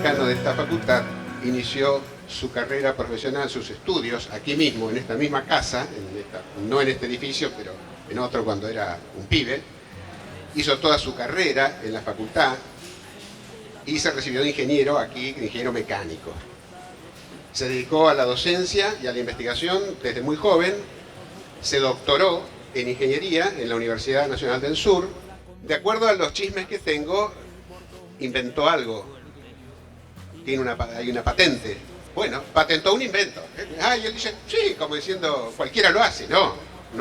decano de esta facultad inició su carrera profesional, sus estudios, aquí mismo, en esta misma casa, no en este edificio, pero en otro cuando era un pibe. Hizo toda su carrera en la facultad y se recibió de ingeniero aquí, de ingeniero mecánico. Se dedicó a la docencia y a la investigación desde muy joven, se doctoró en ingeniería en la Universidad Nacional del Sur. De acuerdo a los chismes que tengo, inventó algo. Hay una patente. Bueno, patentó un invento. Y él dice, sí, como diciendo, cualquiera lo hace. No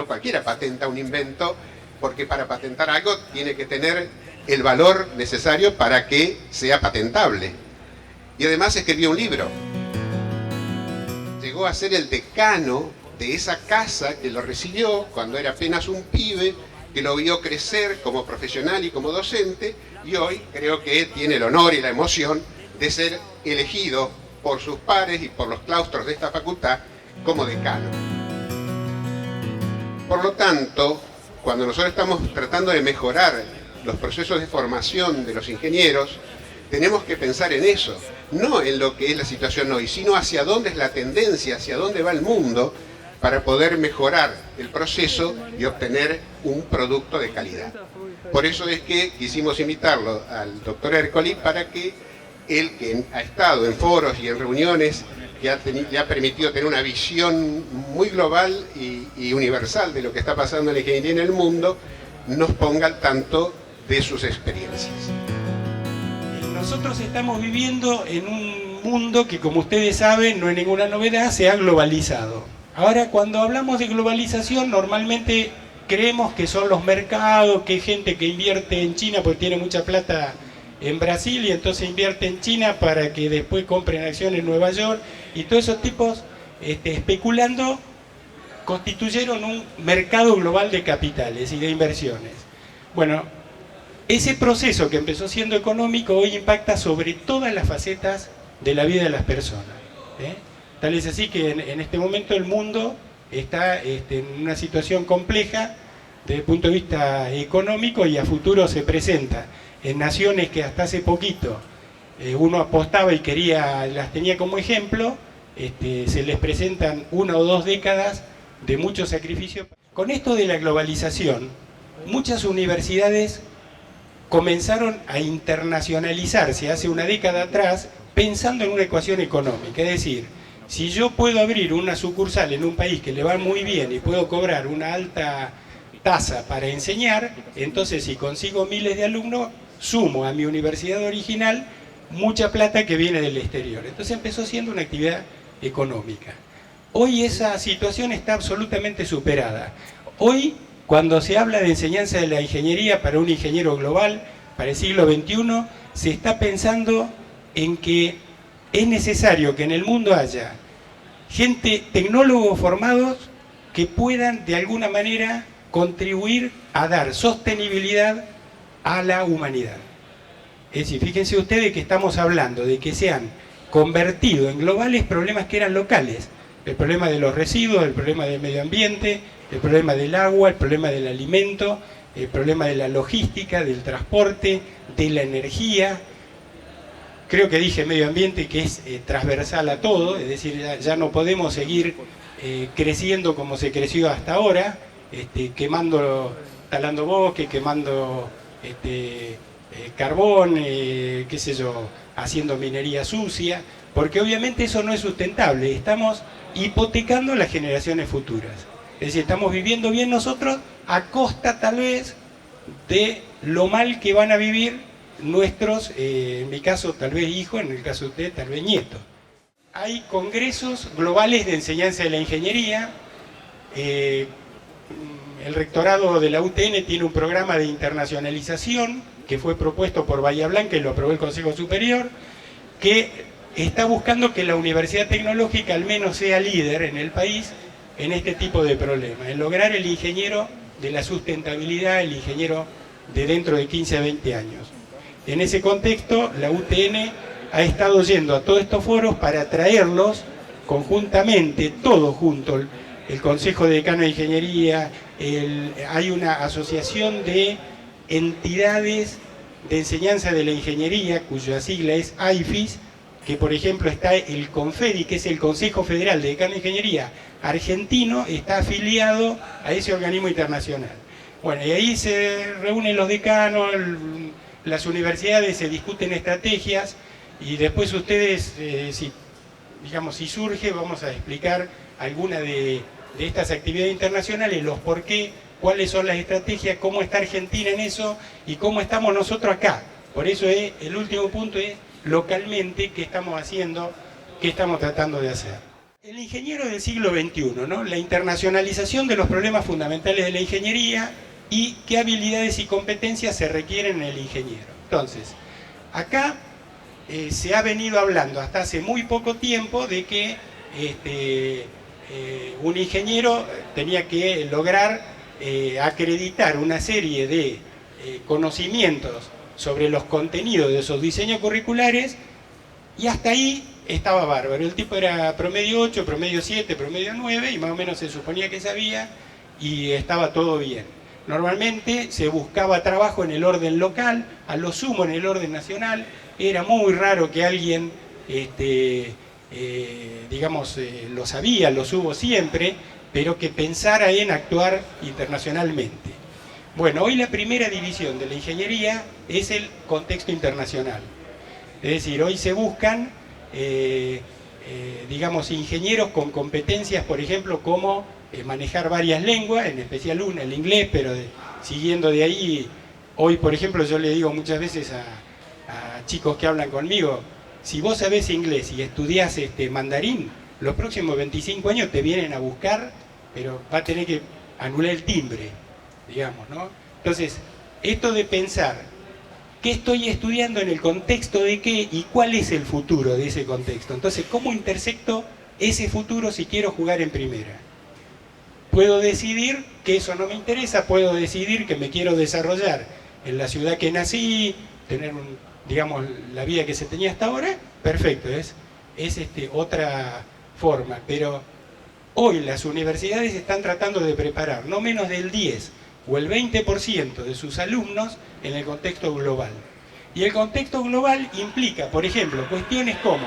cualquiera patenta un invento, porque para patentar algo tiene que tener el valor necesario para que sea patentable. Y además escribió un libro. Llegó a ser el decano de esa casa que lo recibió cuando era apenas un pibe, que lo vio crecer como profesional y como docente, y hoy creo que tiene el honor y la emoción de ser elegido por sus pares y por los claustros de esta facultad como decano. Por lo tanto, cuando nosotros estamos tratando de mejorar los procesos de formación de los ingenieros, tenemos que pensar en eso, no en lo que es la situación hoy, sino hacia dónde es la tendencia, hacia dónde va el mundo, para poder mejorar el proceso y obtener un producto de calidad. Por eso es que quisimos invitarlo al doctor Ercoli para que él, que ha estado en foros y en reuniones, que le ha permitido tener una visión muy global y universal de lo que está pasando en la ingeniería en el mundo, nos ponga al tanto de sus experiencias. Nosotros estamos viviendo en un mundo que, como ustedes saben, no es ninguna novedad, se ha globalizado. Ahora, cuando hablamos de globalización, normalmente creemos que son los mercados, que hay gente que invierte en China porque tiene mucha plata en Brasil y entonces invierte en China para que después compren acciones en Nueva York, y todos esos tipos especulando constituyeron un mercado global de capitales y de inversiones. Bueno, ese proceso que empezó siendo económico hoy impacta sobre todas las facetas de la vida de las personas. Tal es así que en este momento el mundo está en una situación compleja desde el punto de vista económico, y a futuro se presenta en naciones que hasta hace poquito uno apostaba y las tenía como ejemplo, se les presentan 1 o 2 décadas de mucho sacrificio. Con esto de la globalización, muchas universidades comenzaron a internacionalizarse hace una década atrás pensando en una ecuación económica, es decir, si yo puedo abrir una sucursal en un país que le va muy bien y puedo cobrar una alta tasa para enseñar, entonces si consigo miles de alumnos, sumo a mi universidad original mucha plata que viene del exterior. Entonces empezó siendo una actividad económica. Hoy esa situación está absolutamente superada. Hoy, cuando se habla de enseñanza de la ingeniería para un ingeniero global, para el siglo XXI, se está pensando en que es necesario que en el mundo haya tecnólogos formados que puedan de alguna manera contribuir a dar sostenibilidad a la humanidad. Es decir, fíjense ustedes que estamos hablando de que se han convertido en globales problemas que eran locales. El problema de los residuos, el problema del medio ambiente, el problema del agua, el problema del alimento, el problema de la logística, del transporte, de la energía. Creo que dije medio ambiente, que es transversal a todo, es decir, ya no podemos seguir creciendo como se creció hasta ahora, talando bosques, quemando carbón, qué sé yo, haciendo minería sucia, porque obviamente eso no es sustentable. Estamos hipotecando las generaciones futuras. Es decir, estamos viviendo bien nosotros a costa tal vez de lo mal que van a vivir nuestros, en mi caso tal vez hijos, en el caso de usted tal vez nietos. Hay congresos globales de enseñanza de la ingeniería. El rectorado de la UTN tiene un programa de internacionalización que fue propuesto por Bahía Blanca y lo aprobó el Consejo Superior, que está buscando que la Universidad Tecnológica al menos sea líder en el país en este tipo de problemas, en lograr el ingeniero de la sustentabilidad, el ingeniero de dentro de 15 a 20 años. En ese contexto, la UTN ha estado yendo a todos estos foros para traerlos conjuntamente, todos juntos, el Consejo de Decanos de Ingeniería, hay una asociación de entidades de enseñanza de la ingeniería, cuya sigla es AIFIS, que por ejemplo está el CONFEDI, que es el Consejo Federal de Decanos de Ingeniería argentino, está afiliado a ese organismo internacional. Bueno, y ahí se reúnen los decanos, las universidades, se discuten estrategias, y después ustedes, si surge, vamos a explicar alguna de estas actividades internacionales, los por qué, cuáles son las estrategias, cómo está Argentina en eso y cómo estamos nosotros acá. Por eso el último punto es localmente qué estamos haciendo, qué estamos tratando de hacer. El ingeniero del siglo XXI, ¿no? La internacionalización de los problemas fundamentales de la ingeniería y qué habilidades y competencias se requieren en el ingeniero. Entonces, acá se ha venido hablando hasta hace muy poco tiempo de que un ingeniero tenía que lograr acreditar una serie de conocimientos sobre los contenidos de esos diseños curriculares, y hasta ahí estaba bárbaro. El tipo era promedio 8, promedio 7, promedio 9, y más o menos se suponía que sabía y estaba todo bien. Normalmente se buscaba trabajo en el orden local, a lo sumo en el orden nacional. Era muy raro que alguien, lo sabía, lo hubo siempre, pero que pensara en actuar internacionalmente. Bueno, hoy la primera división de la ingeniería es el contexto internacional. Es decir, hoy se buscan, ingenieros con competencias, por ejemplo, como manejar varias lenguas, en especial una, el inglés, pero siguiendo de ahí, hoy, por ejemplo, yo le digo muchas veces a chicos que hablan conmigo, si vos sabés inglés y estudiás mandarín, los próximos 25 años te vienen a buscar, pero va a tener que anular el timbre, digamos, ¿no? Entonces, esto de pensar qué estoy estudiando, en el contexto de qué y cuál es el futuro de ese contexto. Entonces, ¿cómo intersecto ese futuro si quiero jugar en primera? Puedo decidir que eso no me interesa, puedo decidir que me quiero desarrollar en la ciudad que nací, tener la vida que se tenía hasta ahora, perfecto, es otra forma. Pero hoy las universidades están tratando de preparar no menos del 10 o el 20% de sus alumnos en el contexto global. Y el contexto global implica, por ejemplo, cuestiones como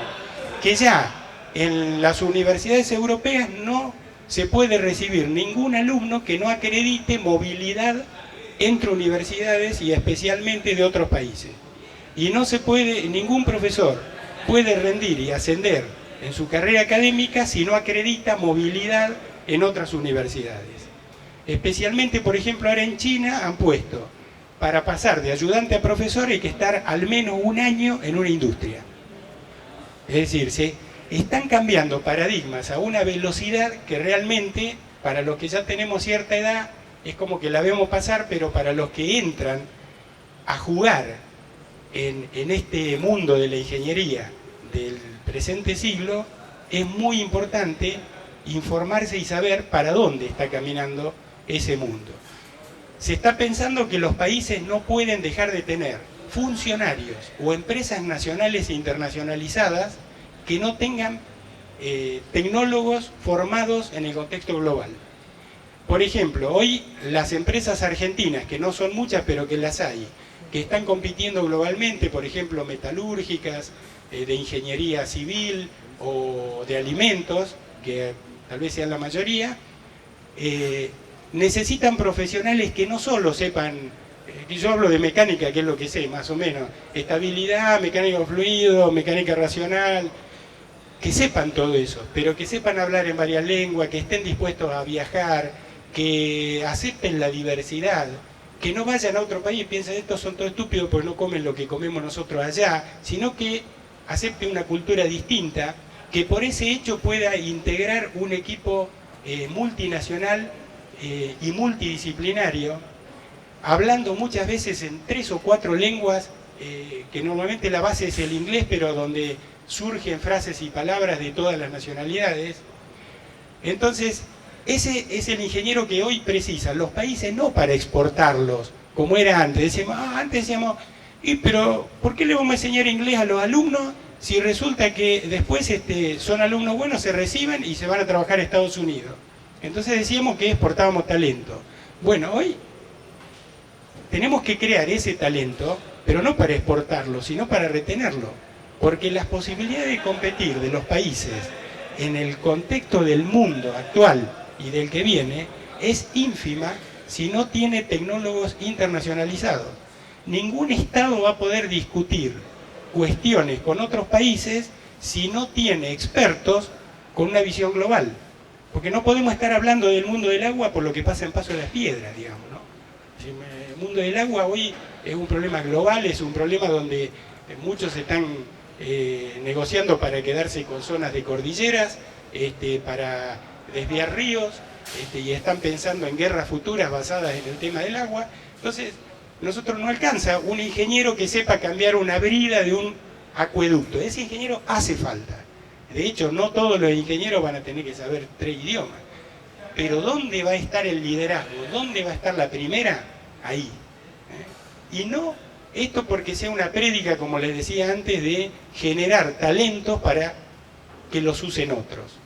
que ya en las universidades europeas no se puede recibir ningún alumno que no acredite movilidad entre universidades y especialmente de otros países. Y no se puede, ningún profesor puede rendir y ascender en su carrera académica si no acredita movilidad en otras universidades. Especialmente, por ejemplo, ahora en China han puesto, para pasar de ayudante a profesor hay que estar al menos un año en una industria. Es decir, se están cambiando paradigmas a una velocidad que realmente, para los que ya tenemos cierta edad, es como que la vemos pasar, pero para los que entran a jugar en este mundo de la ingeniería del presente siglo, es muy importante informarse y saber para dónde está caminando ese mundo. Se está pensando que los países no pueden dejar de tener funcionarios o empresas nacionales e internacionalizadas que no tengan tecnólogos formados en el contexto global. Por ejemplo, hoy las empresas argentinas, que no son muchas pero que las hay, que están compitiendo globalmente, por ejemplo metalúrgicas, de ingeniería civil o de alimentos, que tal vez sean la mayoría, necesitan profesionales que no solo sepan, yo hablo de mecánica, que es lo que sé más o menos, estabilidad, mecánica fluido, mecánica racional, que sepan todo eso, pero que sepan hablar en varias lenguas, que estén dispuestos a viajar, que acepten la diversidad, que no vayan a otro país y piensen estos son todos estúpidos porque no comen lo que comemos nosotros allá, sino que acepten una cultura distinta, que por ese hecho pueda integrar un equipo multinacional y multidisciplinario, hablando muchas veces en 3 o 4 lenguas, que normalmente la base es el inglés, pero donde surgen frases y palabras de todas las nacionalidades. Entonces, ese es el ingeniero que hoy precisan los países, no para exportarlos, como era antes. Antes decíamos, pero ¿por qué le vamos a enseñar inglés a los alumnos si resulta que después son alumnos buenos, se reciben y se van a trabajar a Estados Unidos? Entonces decíamos que exportábamos talento. Bueno, hoy tenemos que crear ese talento, pero no para exportarlo, sino para retenerlo. porque las posibilidades de competir de los países en el contexto del mundo actual y del que viene es ínfima si no tiene tecnólogos internacionalizados. Ningún Estado va a poder discutir cuestiones con otros países si no tiene expertos con una visión global. Porque no podemos estar hablando del mundo del agua por lo que pasa en Paso de las Piedras, digamos, ¿no? El mundo del agua hoy es un problema global, es un problema donde muchos están negociando para quedarse con zonas de cordilleras, para desviar ríos, y están pensando en guerras futuras basadas en el tema del agua. Entonces, nosotros no alcanza un ingeniero que sepa cambiar una brida de un acueducto. Ese ingeniero hace falta. De hecho, no todos los ingenieros van a tener que saber 3 idiomas. Pero ¿dónde va a estar el liderazgo? ¿Dónde va a estar la primera? Ahí. Y no esto porque sea una prédica, como les decía antes, de generar talentos para que los usen otros.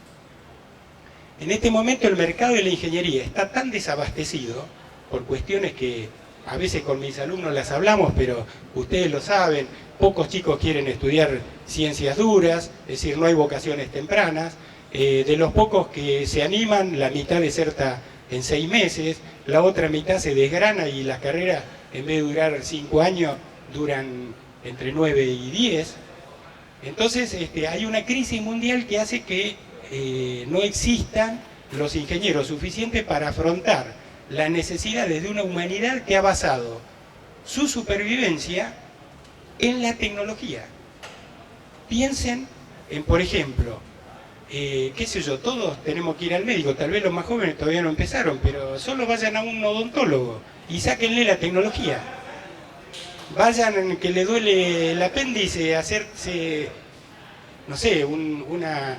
En este momento el mercado de la ingeniería está tan desabastecido por cuestiones que a veces con mis alumnos las hablamos, pero ustedes lo saben, pocos chicos quieren estudiar ciencias duras, es decir, no hay vocaciones tempranas. De los pocos que se animan, la mitad deserta en 6 meses, la otra mitad se desgrana y las carreras, en vez de durar 5 años, duran entre 9 y 10. Entonces hay una crisis mundial que hace que no existan los ingenieros suficientes para afrontar las necesidades de una humanidad que ha basado su supervivencia en la tecnología. Piensen en, por ejemplo, qué sé yo, todos tenemos que ir al médico, tal vez los más jóvenes todavía no empezaron, pero solo vayan a un odontólogo y sáquenle la tecnología. Vayan que le duele el apéndice, hacerse, no sé, una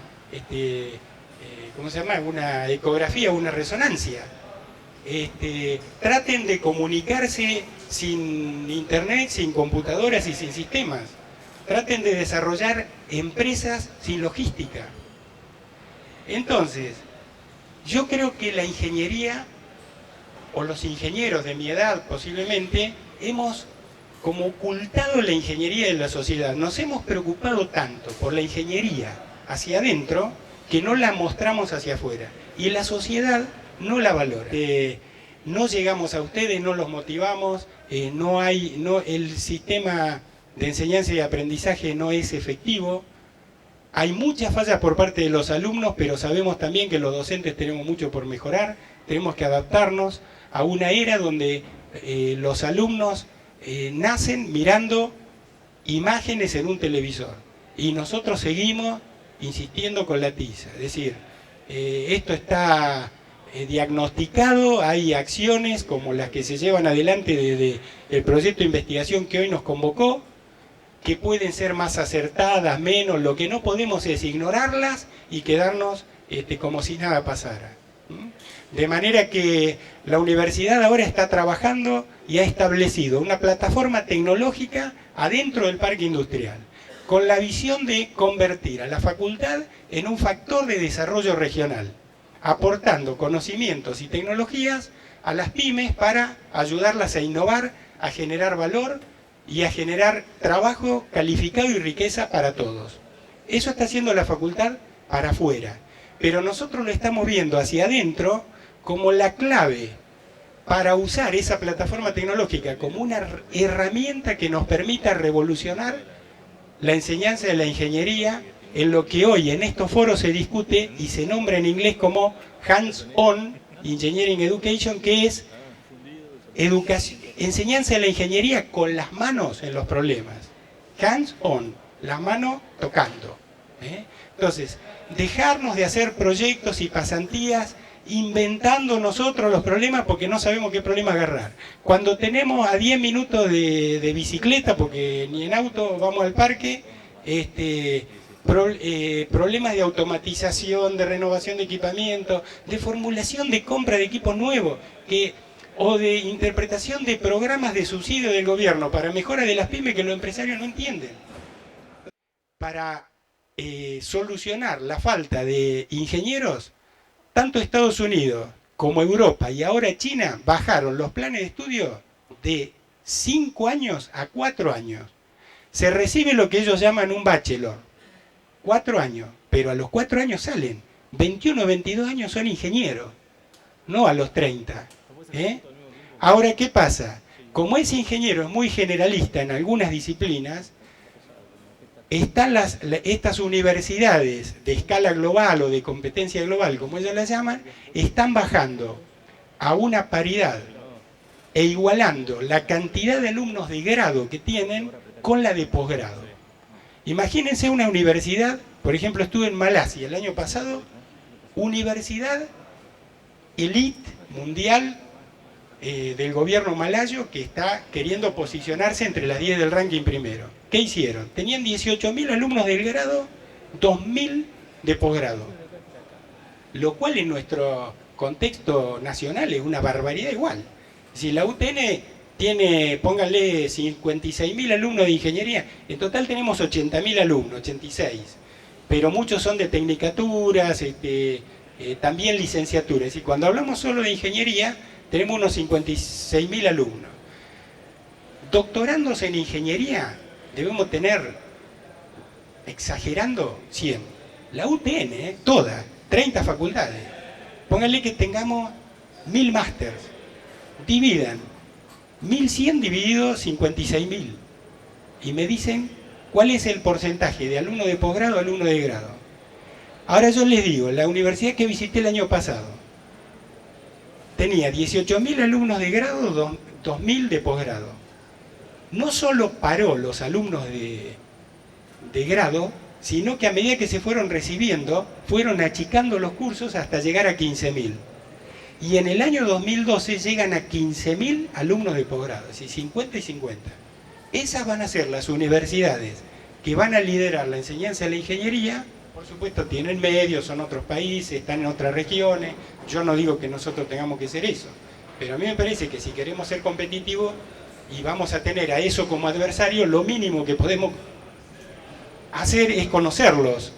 ¿cómo se llama? Una ecografía, una resonancia. Traten de comunicarse sin internet, sin computadoras y sin sistemas. Traten de desarrollar empresas sin logística. Entonces, yo creo que la ingeniería, o los ingenieros de mi edad posiblemente, hemos como ocultado la ingeniería de la sociedad. Nos hemos preocupado tanto por la ingeniería hacia adentro que no la mostramos hacia afuera. Y la sociedad no la valora. No llegamos a ustedes, no los motivamos, el sistema de enseñanza y aprendizaje no es efectivo. Hay muchas fallas por parte de los alumnos, pero sabemos también que los docentes tenemos mucho por mejorar. Tenemos que adaptarnos a una era donde los alumnos nacen mirando imágenes en un televisor. Y nosotros seguimos insistiendo con la tiza. Es decir, esto está diagnosticado, hay acciones como las que se llevan adelante desde el proyecto de investigación que hoy nos convocó, que pueden ser más acertadas, menos. Lo que no podemos es ignorarlas y quedarnos como si nada pasara. De manera que la universidad ahora está trabajando y ha establecido una plataforma tecnológica adentro del parque industrial, con la visión de convertir a la facultad en un factor de desarrollo regional, aportando conocimientos y tecnologías a las pymes para ayudarlas a innovar, a generar valor y a generar trabajo calificado y riqueza para todos. Eso está haciendo la facultad para afuera, pero nosotros lo estamos viendo hacia adentro como la clave para usar esa plataforma tecnológica como una herramienta que nos permita revolucionar la enseñanza de la ingeniería en lo que hoy en estos foros se discute y se nombra en inglés como hands-on engineering education, que es enseñanza de la ingeniería con las manos en los problemas. Hands-on, las manos tocando. Entonces, dejarnos de hacer proyectos y pasantías inventando nosotros los problemas porque no sabemos qué problema agarrar. Cuando tenemos a 10 minutos de bicicleta, porque ni en auto vamos al parque, problemas de automatización, de renovación de equipamiento, de formulación de compra de equipos nuevos, o de interpretación de programas de subsidio del gobierno para mejora de las pymes que los empresarios no entienden. Para solucionar la falta de ingenieros, tanto Estados Unidos como Europa y ahora China bajaron los planes de estudio de 5 años a 4 años. Se recibe lo que ellos llaman un bachelor, 4 años, pero a los 4 años salen, 21 o 22 años son ingenieros, no a los 30. Ahora, ¿qué pasa? Como ese ingeniero es muy generalista en algunas disciplinas, están estas universidades de escala global o de competencia global, como ellos las llaman, están bajando a una paridad e igualando la cantidad de alumnos de grado que tienen con la de posgrado. Imagínense una universidad, por ejemplo, estuve en Malasia el año pasado, universidad elite mundial del gobierno malayo que está queriendo posicionarse entre las 10 del ranking primero. ¿Qué hicieron? Tenían 18.000 alumnos del grado, 2.000 de posgrado. Lo cual en nuestro contexto nacional es una barbaridad igual. Si la UTN tiene, pónganle 56.000 alumnos de ingeniería, en total tenemos 80.000 alumnos, 86. Pero muchos son de tecnicaturas, también licenciaturas. Y cuando hablamos solo de ingeniería, tenemos unos 56.000 alumnos. Doctorandos en ingeniería debemos tener, exagerando, 100. La UTN, toda, 30 facultades. Pónganle que tengamos 1.000 másters. Dividan 1.100 dividido 56.000. Y me dicen cuál es el porcentaje de alumnos de posgrado a alumnos de grado. Ahora yo les digo, la universidad que visité el año pasado tenía 18.000 alumnos de grado, 2.000 de posgrado. No solo paró los alumnos de grado, sino que a medida que se fueron recibiendo, fueron achicando los cursos hasta llegar a 15.000. Y en el año 2012 llegan a 15.000 alumnos de posgrado, es decir, 50 y 50. Esas van a ser las universidades que van a liderar la enseñanza de la ingeniería. Por supuesto tienen medios, son otros países, están en otras regiones. Yo no digo que nosotros tengamos que ser eso, pero a mí me parece que si queremos ser competitivos y vamos a tener a eso como adversario, lo mínimo que podemos hacer es conocerlos.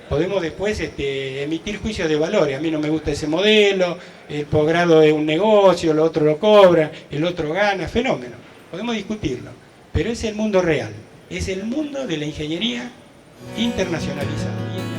Podemos después emitir juicios de valores. A mí no me gusta ese modelo, el posgrado es un negocio, el otro lo cobra, el otro gana, fenómeno. Podemos discutirlo, pero es el mundo real, es el mundo de la ingeniería internacionalizada.